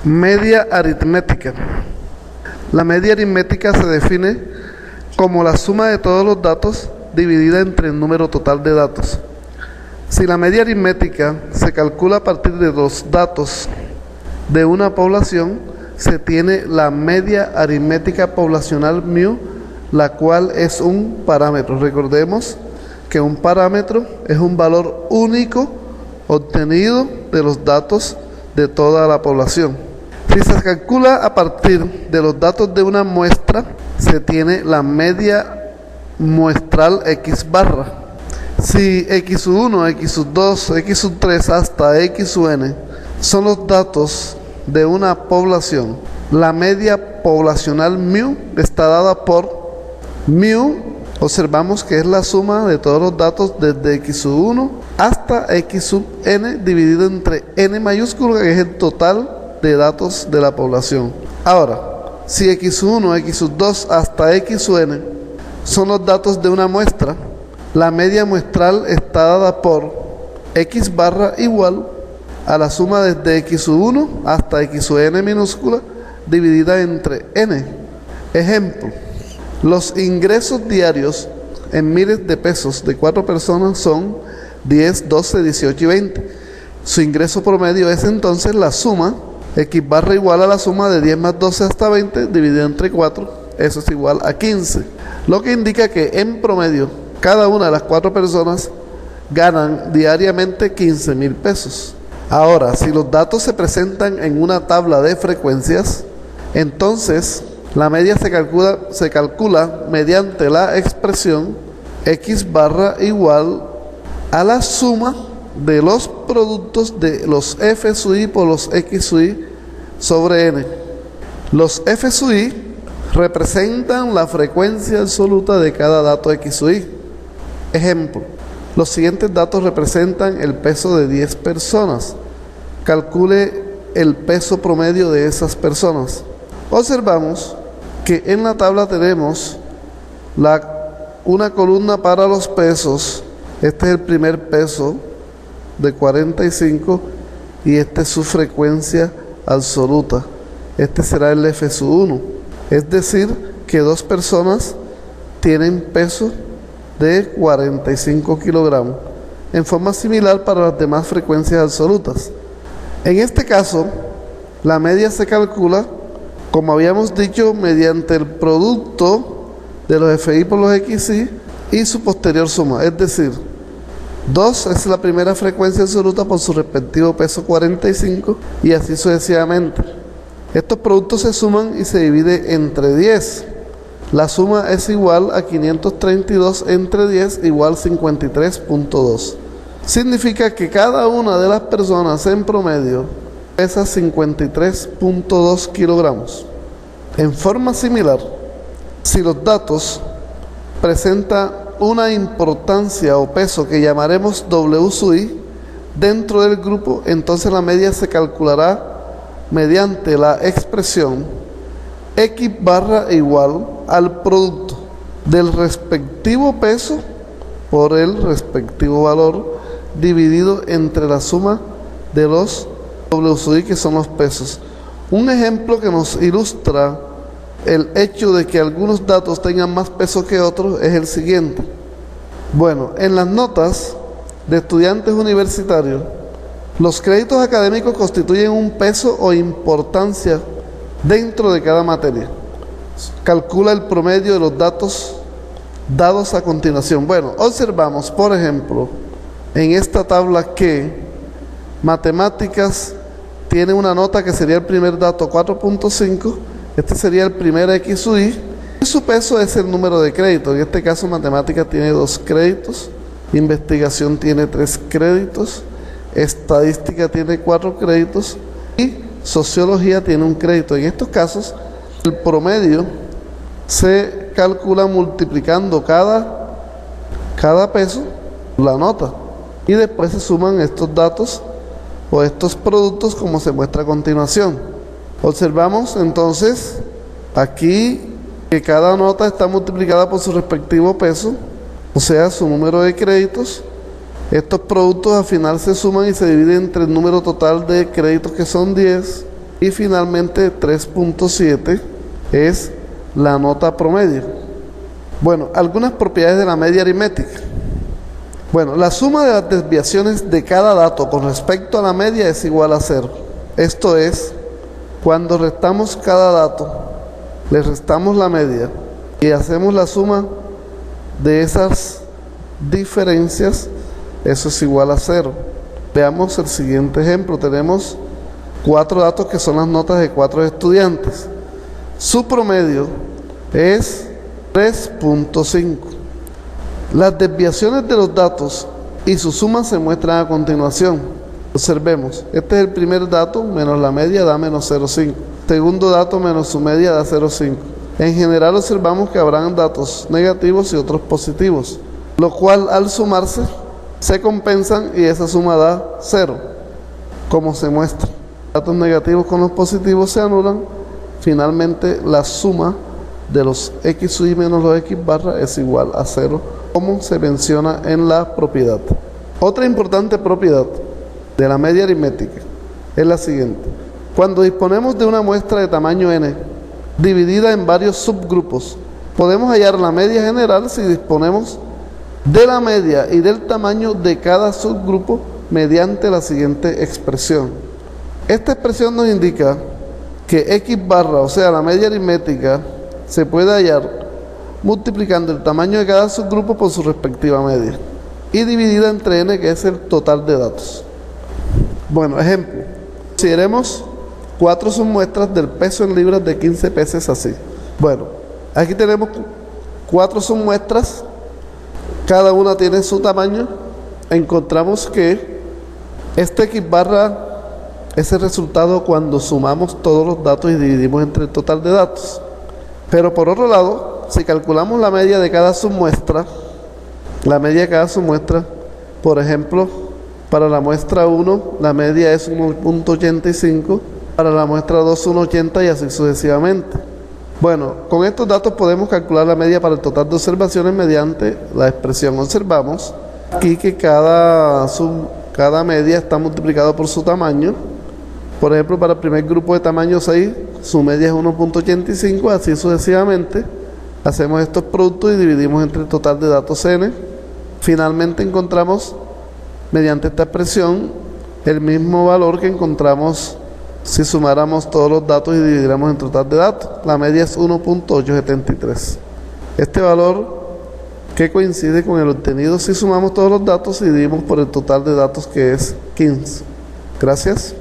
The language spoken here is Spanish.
Media aritmética. La media aritmética se define como la suma de todos los datos dividida entre el número total de datos. Si la media aritmética se calcula a partir de los datos de una población, se tiene la media aritmética poblacional μ, la cual es un parámetro. Recordemos que un parámetro es un valor único obtenido de los datos de toda la población. Si se calcula a partir de los datos de una muestra, se tiene la media muestral X barra. Si X1, X2, X3 hasta Xn son los datos de una población, la media poblacional μ está dada por μ, observamos que es la suma de todos los datos desde X1 hasta Xn dividido entre n mayúsculo, que es el total de datos de la población. Ahora, si X1, X2 hasta Xn son los datos de una muestra, la media muestral está dada por X barra igual a la suma desde X1 hasta Xn minúscula dividida entre n. Ejemplo, los ingresos diarios en miles de pesos de 4 personas son 10, 12, 18 y 20. Su ingreso promedio es entonces la suma X barra igual a la suma de 10 más 12 hasta 20 dividido entre 4, eso es igual a 15. Lo que indica que en promedio cada una de las 4 personas ganan diariamente 15,000 pesos. Ahora, si los datos se presentan en una tabla de frecuencias, entonces la media se calcula mediante la expresión X barra igual a la suma de los productos de los F sub i por los X sub i sobre n. Los F sub i representan la frecuencia absoluta de cada dato X sub i. Ejemplo, los siguientes datos representan el peso de 10 personas. Calcule el peso promedio de esas personas. Observamos que en la tabla tenemos una columna para los pesos. Este es el primer peso de 45 y esta es su frecuencia absoluta. Este será el F sub 1. Es decir, que 2 personas tienen peso de 45 kilogramos. En forma similar para las demás frecuencias absolutas. En este caso, la media se calcula, como habíamos dicho, mediante el producto de los FI por los XI y su posterior suma. Es decir, 2 es la primera frecuencia absoluta por su respectivo peso 45 y así sucesivamente. Estos productos se suman y se divide entre 10. La suma es igual a 532 entre 10 igual 53.2. Significa que cada una de las personas en promedio pesa 53.2 kilogramos. En forma similar, si los datos presentan una importancia o peso que llamaremos W sub i dentro del grupo, entonces la media se calculará mediante la expresión X barra igual al producto del respectivo peso por el respectivo valor dividido entre la suma de los W sub i, que son los pesos. Un ejemplo que nos ilustra el hecho de que algunos datos tengan más peso que otros es el siguiente. Bueno, en las notas de estudiantes universitarios, los créditos académicos constituyen un peso o importancia dentro de cada materia. Calcula el promedio de los datos dados a continuación. Bueno, observamos, por ejemplo, en esta tabla que matemáticas tiene una nota que sería el primer dato 4.5, este sería el primer X sub i, y su peso es el número de créditos. En este caso, matemáticas tiene 2 créditos, investigación tiene 3 créditos, estadística tiene 4 créditos y sociología tiene 1 crédito. En estos casos, el promedio se calcula multiplicando cada peso, la nota, y después se suman estos datos o estos productos como se muestra a continuación. Observamos entonces aquí que cada nota está multiplicada por su respectivo peso, o sea, su número de créditos. Estos productos al final se suman y se dividen entre el número total de créditos, que son 10, Y finalmente 3.7 es la nota promedio. Bueno, algunas propiedades de la media aritmética. Bueno, la suma de las desviaciones de cada dato con respecto a la media es igual a 0. Esto es, cuando restamos cada dato, le restamos la media y hacemos la suma de esas diferencias, eso es igual a 0. Veamos el siguiente ejemplo. Tenemos 4 datos que son las notas de 4 estudiantes. Su promedio es 3.5. Las desviaciones de los datos y su suma se muestran a continuación. Observemos, este es el primer dato, menos la media da menos 0,5. Segundo dato menos su media da 0,5. En general observamos que habrán datos negativos y otros positivos, lo cual al sumarse se compensan y esa suma da 0, como se muestra. Datos negativos con los positivos se anulan. Finalmente la suma de los x sub i menos los x barra es igual a 0, como se menciona en la propiedad. Otra importante propiedad de la media aritmética es la siguiente. Cuando disponemos de una muestra de tamaño n dividida en varios subgrupos, podemos hallar la media general si disponemos de la media y del tamaño de cada subgrupo mediante la siguiente expresión. Esta expresión nos indica que x barra, o sea, la media aritmética, se puede hallar multiplicando el tamaño de cada subgrupo por su respectiva media y dividida entre n, que es el total de datos. Bueno, ejemplo, consideremos 4 submuestras del peso en libras de 15 pesos así. Bueno, aquí tenemos 4 submuestras, cada una tiene su tamaño. Encontramos que este x barra es el resultado cuando sumamos todos los datos y dividimos entre el total de datos. Pero por otro lado, si calculamos la media de cada submuestra, por ejemplo, para la muestra 1, la media es 1.85, para la muestra 2, 1.80 y así sucesivamente. Bueno, con estos datos podemos calcular la media para el total de observaciones mediante la expresión. Observamos aquí que cada media está multiplicado por su tamaño. Por ejemplo, para el primer grupo de tamaño 6, su media es 1.85, así sucesivamente. Hacemos estos productos y dividimos entre el total de datos n. Finalmente encontramos, mediante esta expresión, el mismo valor que encontramos si sumáramos todos los datos y dividiéramos en total de datos. La media es 1.873. Este valor que coincide con el obtenido si sumamos todos los datos y dividimos por el total de datos, que es 15. Gracias.